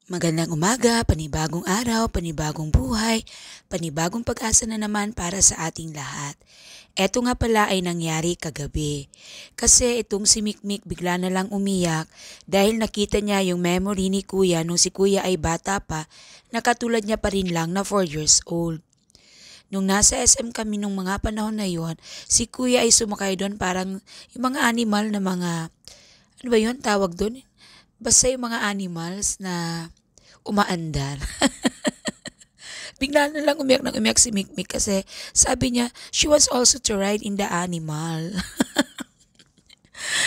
Magandang umaga, panibagong araw, panibagong buhay, panibagong pag-asa na naman para sa ating lahat. Eto nga pala ay nangyari kagabi. Kasi itong si Mikmik bigla na lang umiyak dahil nakita niya yung memory ni Kuya nung si Kuya ay bata pa, na katulad niya pa rin lang na 4 years old. Nung nasa SM kami nung mga panahon na yon, si Kuya ay sumakay doon parang yung mga animal na mga, ano ba yun tawag doon? Basta yung mga animals na umaandar. Bigla na lang umiyak ng umiyak si Mikmik kasi sabi niya, she wants also to ride in the animal.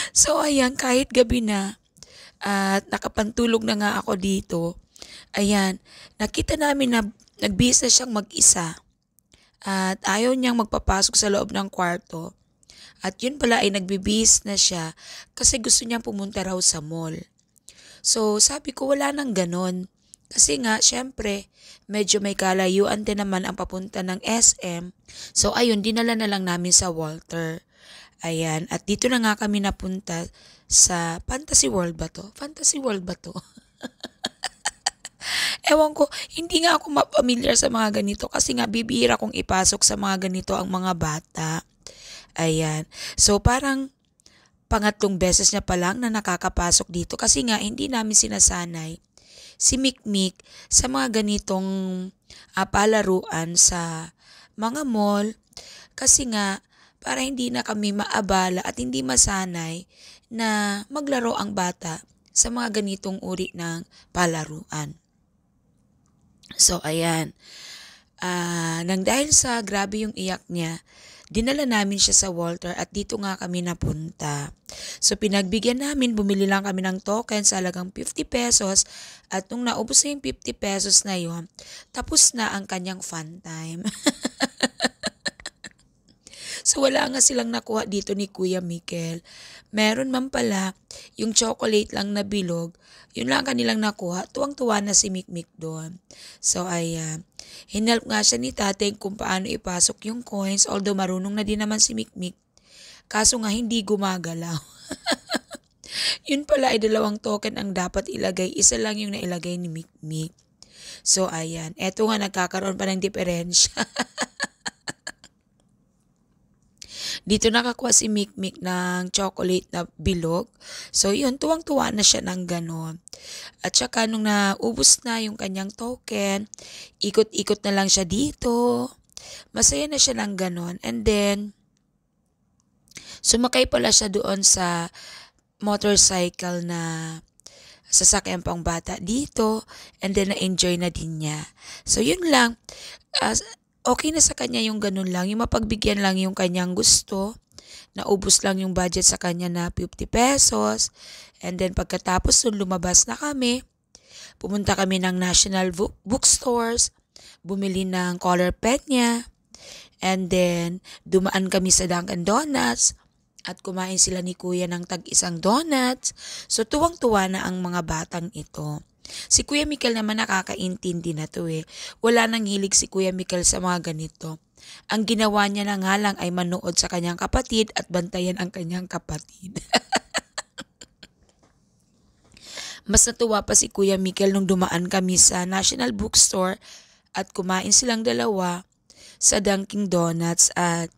So ayan, kahit gabi na at nakapantulog na nga ako dito, ayan, nakita namin na nagbihis na siyang mag-isa at ayaw niyang magpapasok sa loob ng kwarto. At yun pala ay nagbibihis na siya kasi gusto niyang pumunta raw sa mall. So sabi ko wala nang ganon. Kasi nga, syempre, medyo may kalayuan din naman ang papunta ng SM. So ayun, dinala na lang namin sa Walter. Ayan, at dito na nga kami napunta sa Fantasy World ba to? Fantasy World ba to? Ewan ko, hindi nga ako mapamilyar sa mga ganito kasi nga bibihira kong ipasok sa mga ganito ang mga bata. Ayan, so parang pangatlong beses niya pa lang na nakakapasok dito kasi nga hindi namin sinasanay si Mikmik sa mga ganitong palaruan sa mga mall kasi nga para hindi na kami maabala at hindi masanay na maglaro ang bata sa mga ganitong uri ng palaruan. So ayan, nang dahil sa grabe yung iyak niya, dinala namin siya sa Walter at dito nga kami napunta. So pinagbigyan namin, bumili lang kami ng token sa halagang 50 pesos at nung naubos na yung 50 pesos na yun, tapos na ang kanyang fun time. So wala nga silang nakuha dito ni Kuya Mikel. Meron man pala yung chocolate lang na bilog, yun lang kanilang nakuha. Tuwang-tuwa na si Mikmik doon. So ayan, hinelp nga siya ni tatay kung paano ipasok yung coins, although marunong na din naman si Mikmik. Kaso nga hindi gumagalaw. Yun pala ay 2 token ang dapat ilagay, isa lang yung nailagay ni Mikmik. So ayan, eto nga nagkakaroon pa ng diferensya. Dito nakakuha si Mikmik ng chocolate na bilog. So yun, tuwang-tuwa na siya ng ganon. At saka nung naubos na yung kanyang token, ikot-ikot na lang siya dito. Masaya na siya ng ganon. And then, sumakay pala siya doon sa motorcycle na sasakyan pang bata dito. And then, na-enjoy na din niya. So yun lang. Okay na sa kanya yung ganun lang, yung mapagbigyan lang yung kanyang gusto, naubos lang yung budget sa kanya na 50 pesos, and then pagkatapos nun lumabas na kami, pumunta kami ng National Bookstores, bumili ng color pen niya, and then dumaan kami sa Dunkin Donuts, at kumain sila ni Kuya ng tag-isang donuts, so tuwang-tuwa na ang mga batang ito. Si Kuya Mikel naman nakakaintindi na to eh. Wala nang hilig si Kuya Mikel sa mga ganito. Ang ginawa niya na nga lang ay manood sa kanyang kapatid at bantayan ang kanyang kapatid. Mas natuwa pa si Kuya Mikel nung dumaan kami sa National Bookstore at kumain silang dalawa sa Dunkin Donuts at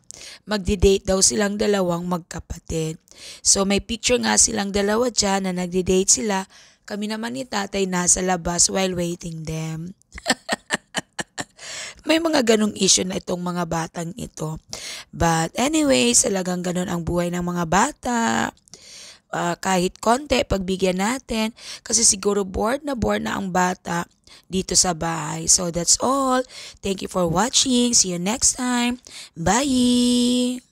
magdi-date daw silang dalawang magkapatid. So may picture nga silang dalawa dyan na nagdi-date sila. Kami naman ni tatay nasa labas while waiting them. May mga ganong issue na itong mga batang ito. But anyway, talagang ganon ang buhay ng mga bata. Kahit konti, pagbigyan natin. Kasi siguro bored na ang bata dito sa bahay. So that's all. Thank you for watching. See you next time. Bye!